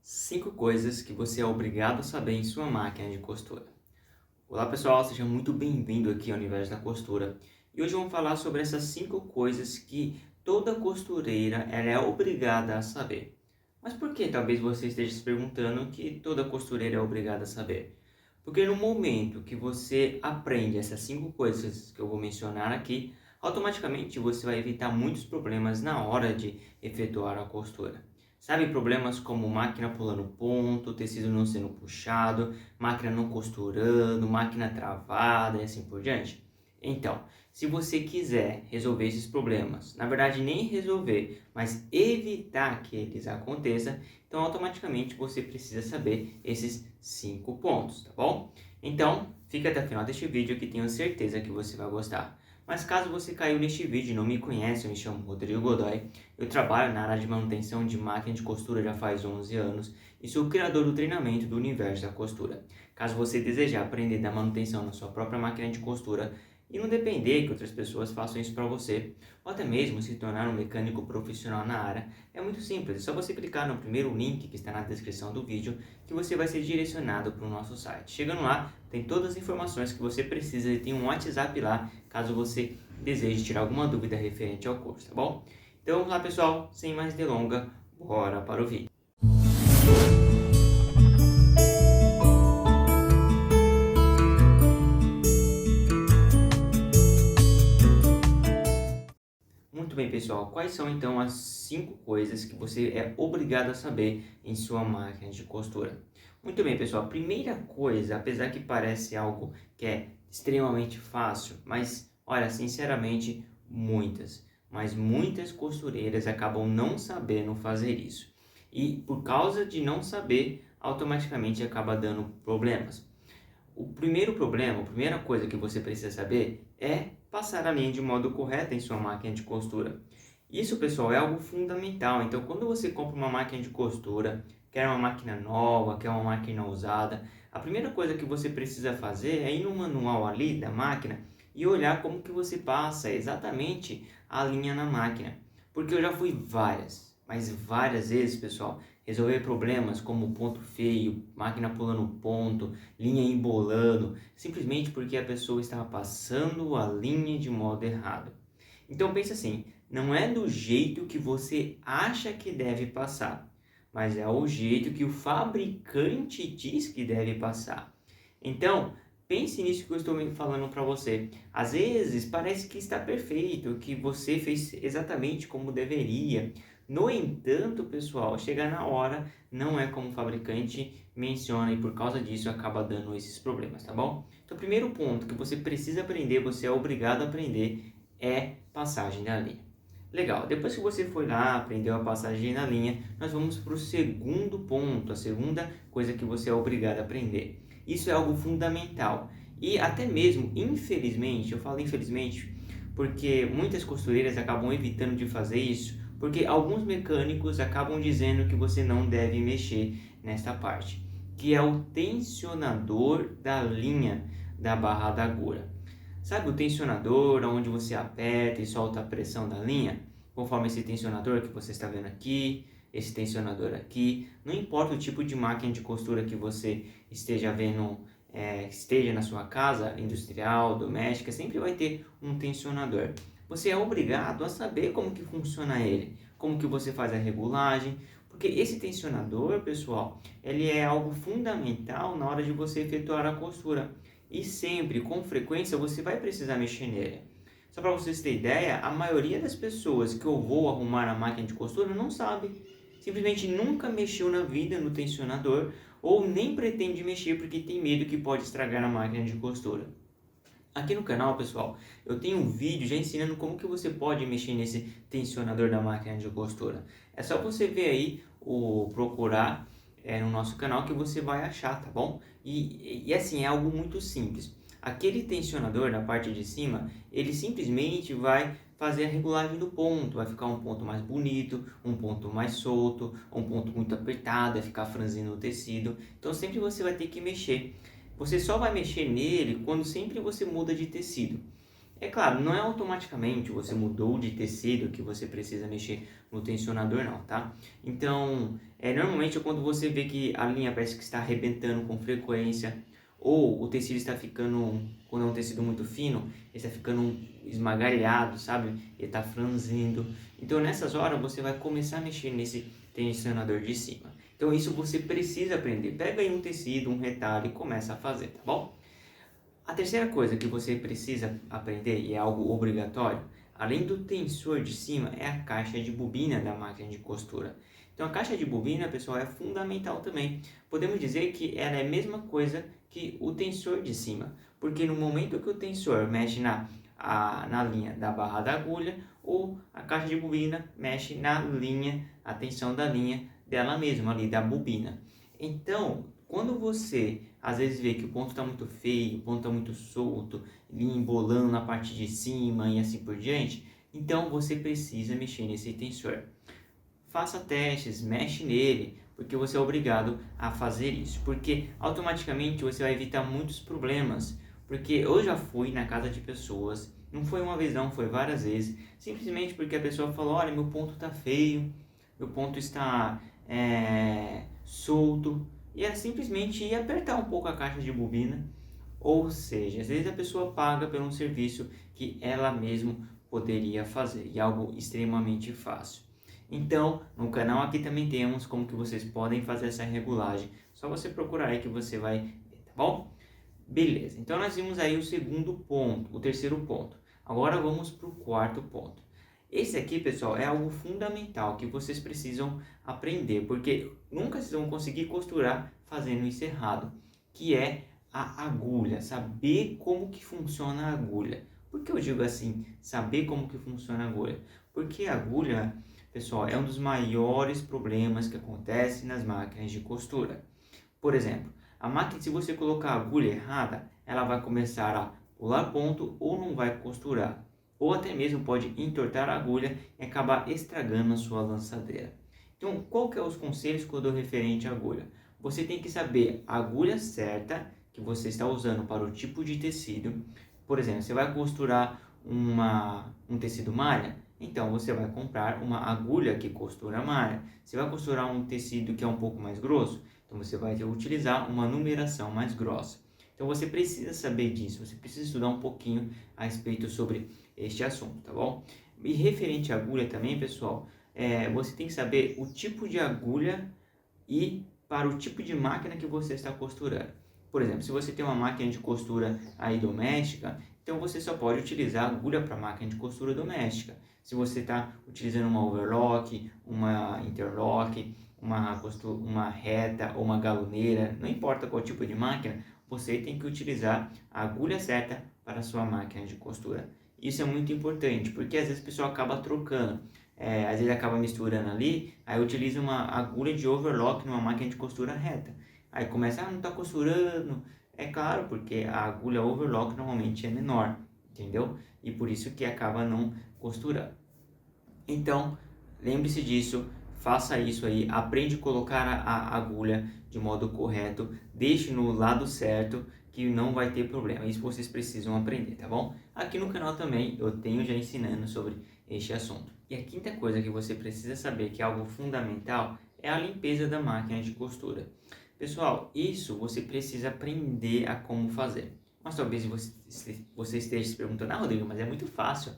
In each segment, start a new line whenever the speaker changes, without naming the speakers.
5 coisas que você é obrigado a saber em sua máquina de costura. Olá pessoal, seja muito bem-vindo aqui ao Universo da Costura. E hoje vamos falar sobre essas 5 coisas que toda costureira ela é obrigada a saber. Mas por que talvez você esteja se perguntando que toda costureira é obrigada a saber? Porque no momento que você aprende essas 5 coisas que eu vou mencionar aqui, automaticamente você vai evitar muitos problemas na hora de efetuar a costura. Sabe, problemas como máquina pulando ponto, tecido não sendo puxado, máquina não costurando, máquina travada e assim por diante? Então, se você quiser resolver esses problemas, na verdade nem resolver, mas evitar que eles aconteçam, então automaticamente você precisa saber esses 5 pontos, tá bom? Então, fica até o final deste vídeo que tenho certeza que você vai gostar. Mas caso você caiu neste vídeo e não me conhece, eu me chamo Rodrigo Godoy, eu trabalho na área de manutenção de máquina de costura já faz 11 anos e sou o criador do treinamento do Universo da Costura. Caso você desejar aprender da manutenção na sua própria máquina de costura e não depender que outras pessoas façam isso para você, ou até mesmo se tornar um mecânico profissional na área, é muito simples, é só você clicar no primeiro link que está na descrição do vídeo que você vai ser direcionado para o nosso site. Chegando lá, tem todas as informações que você precisa e tem um WhatsApp lá, caso você deseje tirar alguma dúvida referente ao curso, tá bom? Então vamos lá pessoal, sem mais delongas, bora para o vídeo. Muito bem pessoal, quais são então as 5 coisas que você é obrigado a saber em sua máquina de costura? Muito bem pessoal, a primeira coisa, apesar que parece algo que é extremamente fácil, mas olha, sinceramente, muitas costureiras acabam não sabendo fazer isso. E por causa de não saber, automaticamente acaba dando problemas. O primeiro problema, a primeira coisa que você precisa saber é passar a linha de modo correto em sua máquina de costura. Isso, pessoal, é algo fundamental. Então, quando você compra uma máquina de costura, quer uma máquina nova, quer uma máquina usada, a primeira coisa que você precisa fazer é ir no manual ali da máquina e olhar como que você passa exatamente a linha na máquina. Porque eu já fui mas várias vezes, pessoal, resolver problemas como ponto feio, máquina pulando ponto, linha embolando, simplesmente porque a pessoa estava passando a linha de modo errado. Então pense assim, não é do jeito que você acha que deve passar, mas é o jeito que o fabricante diz que deve passar. Então, pense nisso que eu estou falando para você. Às vezes parece que está perfeito, que você fez exatamente como deveria. No entanto, pessoal, chegar na hora não é como o fabricante menciona e por causa disso acaba dando esses problemas, tá bom? Então, o primeiro ponto que você precisa aprender, você é obrigado a aprender, é passagem da linha. Legal, depois que você foi lá, aprendeu a passagem na linha, nós vamos para o segundo ponto, a segunda coisa que você é obrigado a aprender. Isso é algo fundamental e até mesmo, infelizmente, eu falo infelizmente, porque muitas costureiras acabam evitando de fazer isso, porque alguns mecânicos acabam dizendo que você não deve mexer nesta parte, que é o tensionador da linha da barra da agulha. Sabe o tensionador, onde você aperta e solta a pressão da linha? Conforme esse tensionador que você está vendo aqui, esse tensionador aqui, não importa o tipo de máquina de costura que você esteja vendo, esteja na sua casa, industrial, doméstica, sempre vai ter um tensionador. Você é obrigado a saber como que funciona ele, como que você faz a regulagem, porque esse tensionador, pessoal, ele é algo fundamental na hora de você efetuar a costura. E sempre, com frequência, você vai precisar mexer nele. Só para vocês terem ideia, a maioria das pessoas que eu vou arrumar a máquina de costura não sabe. Simplesmente nunca mexeu na vida no tensionador ou nem pretende mexer porque tem medo que pode estragar a máquina de costura. Aqui no canal, pessoal, eu tenho um vídeo já ensinando como que você pode mexer nesse tensionador da máquina de costura. É só você ver aí, procurar no nosso canal que você vai achar, tá bom? E assim, é algo muito simples. Aquele tensionador na parte de cima, ele simplesmente vai fazer a regulagem do ponto. Vai ficar um ponto mais bonito, um ponto mais solto, um ponto muito apertado, vai ficar franzindo o tecido. Então sempre você vai ter que mexer. Você só vai mexer nele quando sempre você muda de tecido. É claro, não é automaticamente você mudou de tecido que você precisa mexer no tensionador não, tá? Então, normalmente é quando você vê que a linha parece que está arrebentando com frequência, ou o tecido está ficando, quando é um tecido muito fino, ele está ficando esmagalhado, sabe? Ele está franzindo. Então, nessas horas, você vai começar a mexer nesse tensionador de cima. Então, isso você precisa aprender. Pega aí um tecido, um retalho e começa a fazer, tá bom? A terceira coisa que você precisa aprender, e é algo obrigatório, além do tensor de cima, é a caixa de bobina da máquina de costura. Então a caixa de bobina, pessoal, é fundamental também. Podemos dizer que ela é a mesma coisa que o tensor de cima, porque no momento que o tensor mexe na linha da barra da agulha, ou a caixa de bobina mexe na linha, a tensão da linha dela mesma, ali da bobina. Então, quando você às vezes vê que o ponto está muito feio, o ponto está muito solto, embolando na parte de cima e assim por diante, então você precisa mexer nesse tensor. Faça testes, mexe nele, porque você é obrigado a fazer isso, porque automaticamente você vai evitar muitos problemas, porque eu já fui na casa de pessoas, não foi uma vez não, foi várias vezes, simplesmente porque a pessoa falou, olha, meu ponto está feio, meu ponto está solto, e é simplesmente ir apertar um pouco a caixa de bobina, ou seja, às vezes a pessoa paga por um serviço que ela mesma poderia fazer, e algo extremamente fácil. Então, no canal aqui também temos como que vocês podem fazer essa regulagem. Só você procurar aí que você vai ver, tá bom? Beleza, então nós vimos aí o segundo ponto, o terceiro ponto. Agora vamos para o quarto ponto. Esse aqui, pessoal, é algo fundamental que vocês precisam aprender, porque nunca vocês vão conseguir costurar fazendo isso errado, que é a agulha, saber como que funciona a agulha. Por que eu digo assim, saber como que funciona a agulha? Porque a agulha, pessoal, é um dos maiores problemas que acontece nas máquinas de costura. Por exemplo, a máquina, se você colocar a agulha errada, ela vai começar a pular ponto ou não vai costurar. Ou até mesmo pode entortar a agulha e acabar estragando a sua lançadeira. Então, qual que é os conselhos que eu dou referente à agulha? Você tem que saber a agulha certa que você está usando para o tipo de tecido. Por exemplo, você vai costurar um tecido malha? Então, você vai comprar uma agulha que costura malha. Você vai costurar um tecido que é um pouco mais grosso? Então você vai utilizar uma numeração mais grossa. Então você precisa saber disso, você precisa estudar um pouquinho a respeito sobre este assunto, tá bom? E referente à agulha também, pessoal, você tem que saber o tipo de agulha e para o tipo de máquina que você está costurando. Por exemplo, se você tem uma máquina de costura aí doméstica, então você só pode utilizar agulha para máquina de costura doméstica. Se você está utilizando uma overlock, uma interlock, uma reta ou uma galoneira, não importa qual tipo de máquina, você tem que utilizar a agulha certa para a sua máquina de costura. Isso é muito importante, porque às vezes o pessoal acaba trocando. Às vezes acaba misturando ali, aí utiliza uma agulha de overlock numa máquina de costura reta. Aí começa, não está costurando. É claro, porque a agulha overlock normalmente é menor, entendeu? E por isso que acaba não costurando. Então, lembre-se disso, faça isso aí, aprende a colocar a agulha de modo correto, deixe no lado certo que não vai ter problema. Isso vocês precisam aprender, tá bom? Aqui no canal também eu tenho já ensinando sobre este assunto. E a quinta coisa que você precisa saber, que é algo fundamental, é a limpeza da máquina de costura. Pessoal, isso você precisa aprender a como fazer. Mas talvez você esteja se perguntando, Rodrigo, mas é muito fácil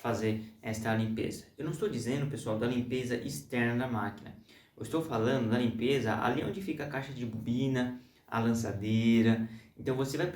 fazer esta limpeza. Eu não estou dizendo, pessoal, da limpeza externa da máquina. Eu estou falando da limpeza ali onde fica a caixa de bobina, a lançadeira. Então você vai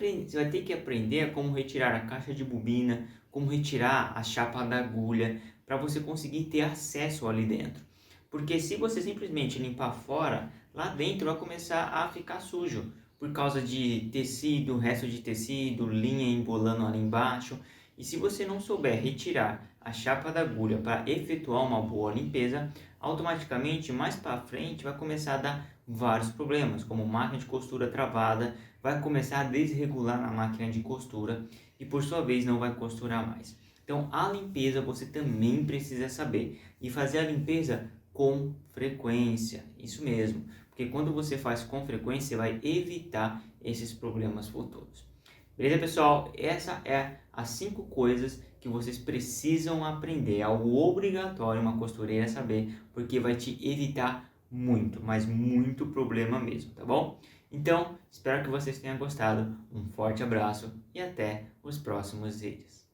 ter que aprender a como retirar a caixa de bobina, como retirar a chapa da agulha, para você conseguir ter acesso ali dentro. Porque se você simplesmente limpar fora, lá dentro vai começar a ficar sujo, por causa de tecido, resto de tecido, linha embolando ali embaixo. E se você não souber retirar a chapa da agulha para efetuar uma boa limpeza, automaticamente mais para frente vai começar a dar vários problemas, como máquina de costura travada, vai começar a desregular na máquina de costura e por sua vez não vai costurar mais. Então a limpeza você também precisa saber e fazer a limpeza com frequência, isso mesmo, porque quando você faz com frequência você vai evitar esses problemas futuros. Beleza, pessoal? Essa é as 5 coisas que vocês precisam aprender, é algo obrigatório uma costureira saber, porque vai te evitar muito, mas muito problema mesmo, tá bom? Então, espero que vocês tenham gostado, um forte abraço e até os próximos vídeos.